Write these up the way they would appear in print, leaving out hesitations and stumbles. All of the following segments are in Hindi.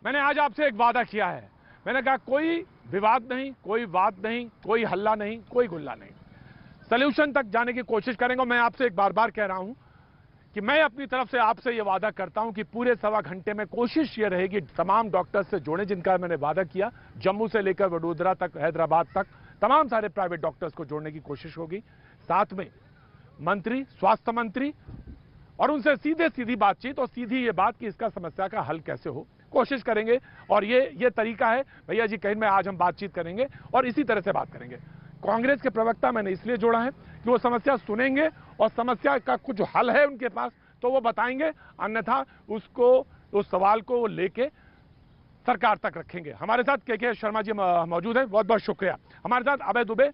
मैंने आज आपसे एक वादा किया है। मैंने कहा कोई विवाद नहीं, कोई बात नहीं, कोई हल्ला नहीं, कोई गुल्ला नहीं, सॉल्यूशन तक जाने की कोशिश करेंगे। मैं आपसे एक बार बार कह रहा हूं कि मैं अपनी तरफ से आपसे यह वादा करता हूं कि पूरे सवा घंटे में कोशिश यह रहेगी तमाम डॉक्टर्स से जोड़े जिनका मैंने वादा किया। जम्मू से लेकर वडोदरा तक, हैदराबाद तक तमाम सारे प्राइवेट डॉक्टर्स को जोड़ने की कोशिश होगी। साथ में मंत्री, स्वास्थ्य मंत्री, और उनसे सीधे सीधी बातचीत और सीधी ये बात कि इसका समस्या का हल कैसे हो, कोशिश करेंगे। और ये तरीका है भैया जी, कहीं में आज हम बातचीत करेंगे और इसी तरह से बात करेंगे। कांग्रेस के प्रवक्ता मैंने इसलिए जोड़ा है कि वो समस्या सुनेंगे और समस्या का कुछ हल है उनके पास तो वो बताएंगे, अन्यथा उसको, उस सवाल को वो लेके सरकार तक रखेंगे। हमारे साथ के शर्मा जी मौजूद हैं, बहुत बहुत शुक्रिया। हमारे साथ अभय दुबे,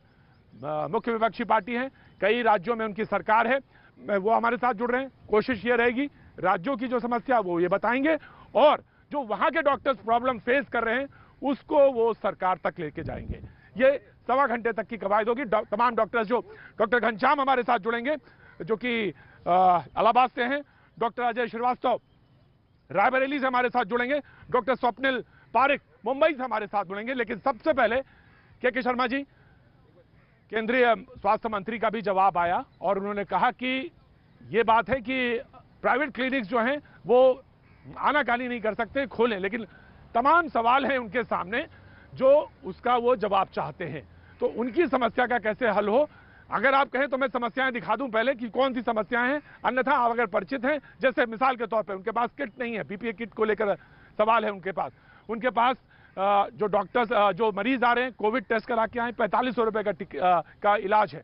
मुख्य विपक्षी पार्टी है, कई राज्यों में उनकी सरकार है, वो हमारे साथ जुड़ रहे हैं। कोशिश ये रहेगी राज्यों की जो समस्या वो ये बताएंगे और जो वहां के डॉक्टर्स प्रॉब्लम फेस कर रहे हैं उसको वो सरकार तक लेके जाएंगे। ये सवा घंटे तक की कवायद होगी। तमाम डॉक्टर्स, जो डॉक्टर घनश्याम हमारे साथ जुड़ेंगे जो कि इलाहाबाद से हैं, डॉक्टर अजय श्रीवास्तव रायबरेली से हमारे साथ जुड़ेंगे, डॉक्टर स्वप्निल पारिक मुंबई से हमारे साथ जुड़ेंगे। लेकिन सबसे पहले के शर्मा जी, केंद्रीय स्वास्थ्य मंत्री का भी जवाब आया और उन्होंने कहा कि ये बात है कि प्राइवेट क्लिनिक्स जो हैं वो आनाकानी नहीं कर सकते, खोलें, लेकिन तमाम सवाल हैं उनके सामने जो उसका वो जवाब चाहते हैं। तो उनकी समस्या का कैसे हल हो, अगर आप कहें तो मैं समस्याएं दिखा दूं पहले कि कौन सी समस्याएं हैं, अन्यथा आप अगर परिचित हैं, जैसे मिसाल के तौर पे उनके पास किट नहीं है, पीपीई किट को लेकर सवाल है उनके पास जो डॉक्टर्स, जो मरीज आ रहे हैं कोविड टेस्ट करा के आए, 4500 रुपए का इलाज है,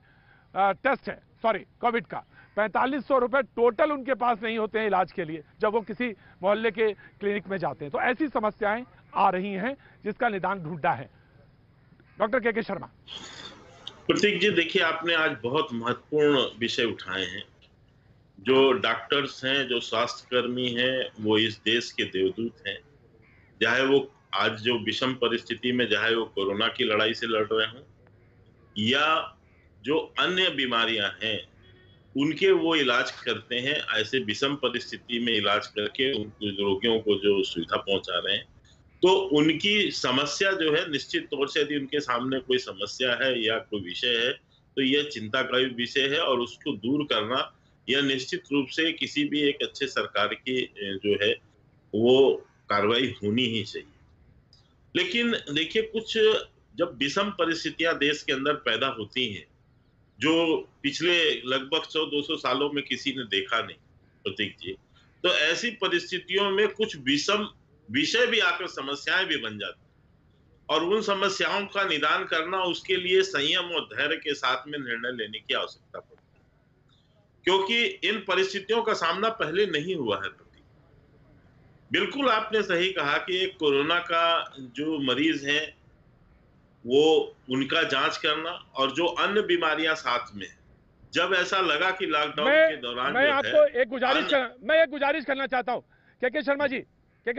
टेस्ट है, सॉरी कोविड का 4500 रुपए टोटल उनके पास नहीं होते हैं इलाज के लिए जब वो किसी मोहल्ले के क्लिनिक में जाते हैं। तो ऐसी समस्याएं आ रही हैं जिसका निदान ढूंढना है। डॉक्टर के शर्मा। प्रतीक जी, देखिए आपने आज बहुत महत्वपूर्ण विषय उठाए हैं। जो डॉक्टर्स हैं, जो स्वास्थ्यकर्मी हैं, वो इस देश के देवदूत हैं। चाहे वो आज जो विषम परिस्थिति में, चाहे वो कोरोना की लड़ाई से लड़ रहे हों या जो अन्य बीमारियां हैं, उनके वो इलाज करते हैं। ऐसे विषम परिस्थिति में इलाज करके उन रोगियों को जो सुविधा पहुंचा रहे हैं, तो उनकी समस्या जो है, निश्चित तौर से यदि उनके सामने कोई समस्या है या कोई विषय है, तो यह चिंता का विषय है और उसको दूर करना यह निश्चित रूप से किसी भी एक अच्छे सरकार की जो है वो कार्रवाई होनी ही चाहिए। लेकिन देखिए, कुछ जब विषम परिस्थितियां देश के अंदर पैदा होती हैं, जो पिछले लगभग 100-200 सालों में किसी ने देखा नहीं, प्रतीक जी, तो ऐसी परिस्थितियों में कुछ विषम विषय भी आकर समस्याएं भी बन जाती हैं और उन समस्याओं का निदान करना, उसके लिए संयम और धैर्य के साथ में निर्णय लेने की आवश्यकता पड़ती है, क्योंकि इन परिस्थितियों का सामना पहले नहीं हुआ है। प्रतीक, बिल्कुल आपने सही कहा कि एक कोरोना का जो मरीज है वो उनका जांच करना और जो अन्य बीमारियां साथ में है, जब ऐसा लगा कि लॉकडाउन के दौरान मैं जो आपको है एक गुजारिश करना चाहता हूं। के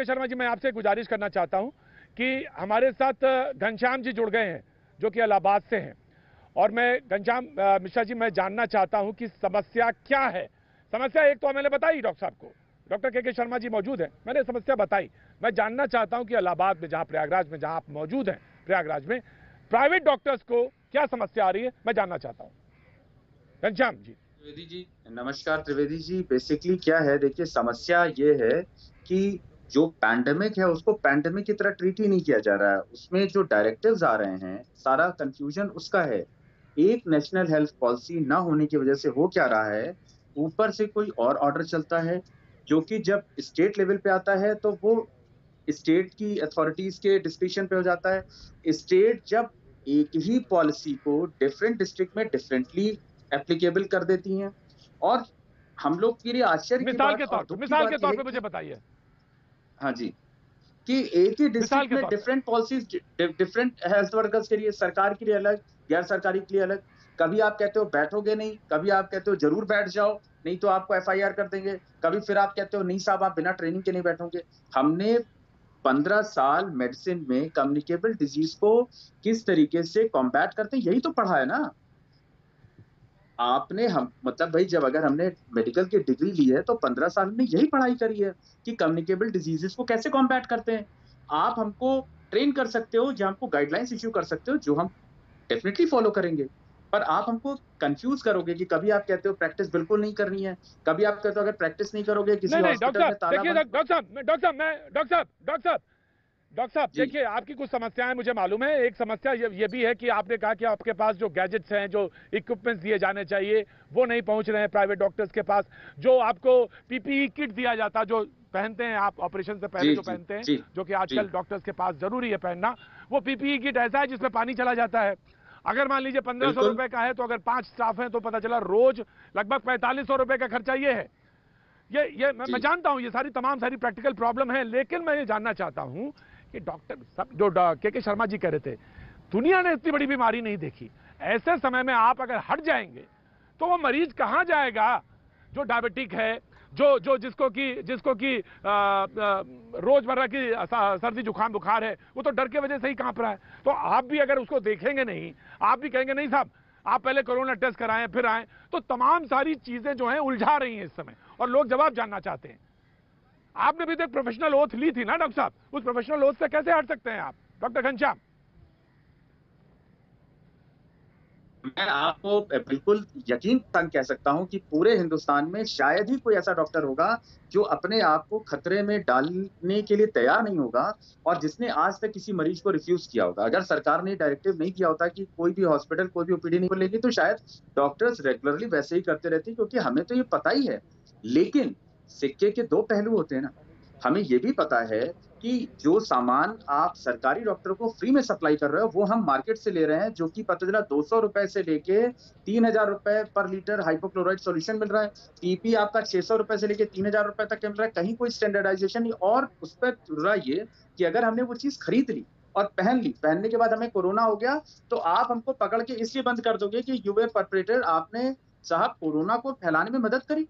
शर्मा जी, मैं आपसे गुजारिश करना चाहता हूं कि हमारे साथ घनश्याम जी जुड़ गए हैं जो कि इलाहाबाद से हैं, और मैं घनश्याम मिश्रा जी, मैं जानना चाहता हूं कि समस्या क्या है। समस्या एक तो मैंने बताई डॉक्टर साहब को, डॉक्टर के शर्मा जी मौजूद हैं, मैंने समस्या बताई। मैं जानना चाहता हूं कि इलाहाबाद में, जहां प्रयागराज में, जहां आप मौजूद हैं प्रयागराज में, प्राइवेट डॉक्टर्स को क्या समस्या आ रही है, मैं जानना चाहता हूं। घनश्याम जी। त्रिवेदी जी, नमस्कार। त्रिवेदी जी, बेसिकली क्या है, देखिए समस्या ये है कि जो पैंडेमिक है उसको पैंडेमिक की तरह ट्रीट ही नहीं किया जा रहा है। उसमें जो डायरेक्टिव्स आ रहे हैं, सारा कंफ्यूजन उसका है। एक नेशनल हेल्थ पॉलिसी ना होने की वजह से हो क्या रहा है, ऊपर से कोई और ऑर्डर चलता है जो कि जब स्टेट लेवल पे आता है तो वो स्टेट की अथॉरिटीज के डिस्क्रिप्शन पे हो जाता है। स्टेट जब एक ही पॉलिसी को डिफरेंट डिस्ट्रिक्ट में डिफरेंटली एप्लीकेबल कर देती हैं, और हम लोग के लिए आश्चर्य की बात और दुख की बात मिसाल यह के है तौर पे मुझे कि बताइए। हाँ जी, कि एक ही मिसाल डिस्ट्रिक्ट के में तौर पे। Different policies, different health workers के लिए, सरकार के लिए अलग, गैर सरकारी के लिए अलग। कभी आप कहते हो बैठोगे नहीं, कभी आप कहते हो जरूर बैठ जाओ नहीं तो आपको एफआईआर कर देंगे, कभी फिर आप कहते हो नहीं साहब आप बिना ट्रेनिंग के नहीं बैठोगे। हमने 15 साल मेडिसिन में कम्युनिकेबल डिजीज को किस तरीके से कॉम्बैट करते हैं यही तो पढ़ा है ना आपने। हम मतलब भाई, जब अगर हमने मेडिकल की डिग्री ली है तो 15 साल में यही पढ़ाई करी है कि कम्युनिकेबल डिजीजेस को कैसे कॉम्बैट करते हैं। आप हमको ट्रेन कर सकते हो या हमको गाइडलाइंस इश्यू कर सकते हो, जो हम डेफिनिटली फॉलो करेंगे। पर आप हमको कंफ्यूज करोगे कि कभी आप कहते हो प्रैक्टिस बिल्कुल नहीं करनी है, कभी आप कहते हो अगर प्रैक्टिस नहीं करोगे किसी नहीं नहीं डॉक्टर हॉस्पिटल में साहब ताला देखिए, बंद। डॉक्टर साहब जी देखिए, आपकी कुछ समस्याएं मुझे मालूम है। एक समस्या ये भी है कि आपने कहा कि आपके पास जो गैजेट्स हैं, जो इक्विपमेंट्स दिए जाने चाहिए, वो नहीं पहुंच रहे हैं प्राइवेट डॉक्टर्स के पास। जो आपको पीपीई किट दिया जाता, जो पहनते हैं आप ऑपरेशन से पहले जी जो जी पहनते हैं, जी जो कि जी आजकल डॉक्टर्स के पास जरूरी है पहनना, वो पीपीई किट ऐसा है जिसमें पानी चला जाता है। अगर मान लीजिए 1500 बिल्कुल रुपए का है, तो अगर 5 स्टाफ हैं तो पता चला रोज लगभग 4500 रुपए का खर्चा ये है। ये मैं जी। जानता हूं, ये तमाम सारी प्रैक्टिकल प्रॉब्लम है, लेकिन मैं ये जानना चाहता हूं कि डॉक्टर सब जो के शर्मा जी कह रहे थे, दुनिया ने इतनी बड़ी बीमारी नहीं देखी। ऐसे समय में आप अगर हट जाएंगे तो वो मरीज कहां जाएगा जो डायबिटिक है, जो जिसको कि रोजमर्रा की सर्दी जुकाम बुखार है, वो तो डर के वजह से ही कांप रहा है। तो आप भी अगर उसको देखेंगे नहीं, आप भी कहेंगे नहीं साहब आप पहले कोरोना टेस्ट कराएं फिर आएं, तो तमाम सारी चीजें जो हैं उलझा रही हैं इस समय, और लोग जवाब जानना चाहते हैं। आपने भी तो एक प्रोफेशनल ओथ ली थी ना डॉक्टर साहब, उस प्रोफेशनल ओथ से कैसे हट सकते हैं आप डॉक्टर घनश्याम? मैं आपको बिल्कुल यकीन संग कह सकता हूं कि पूरे हिंदुस्तान में शायद ही कोई ऐसा डॉक्टर होगा जो अपने आप को खतरे में डालने के लिए तैयार नहीं होगा और जिसने आज तक किसी मरीज को रिफ्यूज किया होगा। अगर सरकार ने डायरेक्टिव नहीं दिया होता कि कोई भी हॉस्पिटल कोई भी ओपीडी नहीं खोलेगी, तो शायद डॉक्टर्स रेगुलरली वैसे ही करते रहते, क्योंकि हमें तो ये पता ही है। लेकिन सिक्के के दो पहलू होते हैं ना। हमें ये भी पता है कि जो सामान आप सरकारी डॉक्टर को फ्री में सप्लाई कर रहे हो, वो हम मार्केट से ले रहे हैं, जो कि पता चला 200 रुपए से लेके 3000 रुपए पर लीटर हाइपोक्लोराइड सॉल्यूशन मिल रहा है। पीपी आपका 600 रुपए से लेके 3000 रुपए तक मिल रहा है। कहीं कोई स्टैंडर्डाइजेशन नहीं। और उस पर जुड़ रहा ये कि अगर हमने वो चीज खरीद ली और पहन ली, पहनने के बाद हमें कोरोना हो गया, तो आप हमको पकड़ के इसलिए बंद कर दोगे कि यू वर परपेट्रेटर, आपने साहब कोरोना को फैलाने में मदद करी।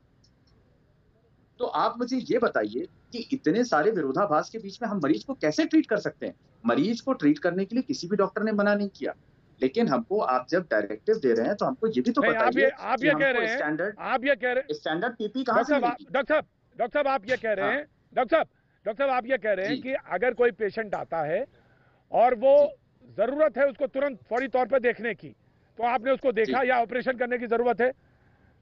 तो आप मुझे ये बताइए कि इतने सारे विरोधाभास के बीच में हम मरीज को कैसे ट्रीट कर सकते हैं? मरीज को ट्रीट करने के लिए किसी भी डॉक्टर ने मना नहीं किया, लेकिन हमको आप जब डायरेक्टिव दे रहे हैं तो हमको ये भी तो नहीं, बताइए आप कि ये कह हमको रहे हैं, स्टैंडर्ड आप ये कह रहे स्टैंडर्ड पीपी कहाँ डॉक्टर से साहब मिलेगी? डॉक्टर साहब आप ये कह रहे हाँ हैं, डॉक्टर साहब आप ये कह रहे हैं जी कि अगर कोई पेशेंट आता है और वो जी जरूरत है उसको तुरंत फौरी तौर पर देखने की, तो आपने उसको देखा, जी या ऑपरेशन करने की जरूरत है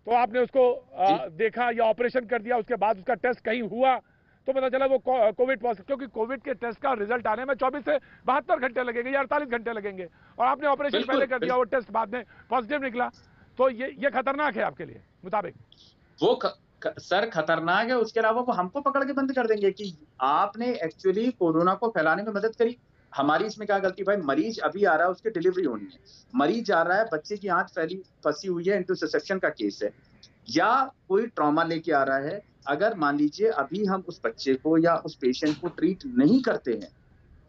तो आपने उसको जी देखा या ऑपरेशन कर दिया, उसके बाद उसका टेस्ट कहीं हुआ तो पता चला वो कोविड पॉजिटिव, क्योंकि कोविड के टेस्ट का रिजल्ट आने में 24 से 72 घंटे लगेंगे या 48 घंटे लगेंगे, और आपने ऑपरेशन बिल्कुल पहले कर दिया, वो टेस्ट बाद में पॉजिटिव निकला, तो ये खतरनाक है आपके लिए मुताबिक? वो सर खतरनाक है। उसके अलावा वो हमको पकड़ के बंद कर देंगे कि आपने एक्चुअली कोरोना को फैलाने में मदद करी। हमारी इसमें क्या गलती भाई? मरीज अभी आ रहा है, उसकी डिलीवरी होनी है, मरीज आ रहा है, बच्चे की आंख फैली फंसी हुई है, इंटरसेप्शन का केस है, या कोई ट्रॉमा लेके आ रहा है। अगर मान लीजिए अभी हम उस बच्चे को या उस पेशेंट को ट्रीट नहीं करते हैं,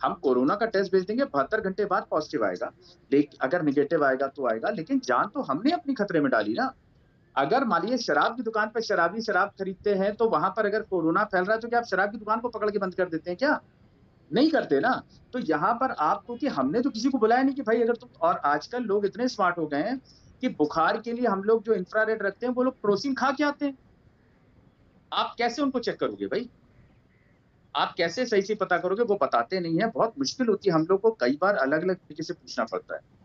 हम कोरोना का टेस्ट भेज देंगे, 72 घंटे बाद पॉजिटिव आएगा, लेकिन अगर निगेटिव आएगा तो आएगा, लेकिन जान तो हमने अपनी खतरे में डाली ना। अगर मान लीजिए शराब की दुकान पर शराबी शराब खरीदते हैं, तो वहां पर अगर कोरोना फैल रहा है, तो क्या आप शराब की दुकान को पकड़ के बंद कर देते हैं क्या? नहीं करते ना। तो यहाँ पर आपको, कि हमने तो किसी को बुलाया नहीं कि भाई अगर तुम, और आजकल लोग इतने स्मार्ट हो गए हैं कि बुखार के लिए हम लोग जो इंफ्रारेड रखते हैं, वो लोग क्रोसिन खा के आते हैं। आप कैसे उनको चेक करोगे भाई? आप कैसे सही से पता करोगे? वो बताते नहीं है, बहुत मुश्किल होती है। हम लोग को कई बार अलग अलग तरीके से पूछना पड़ता है।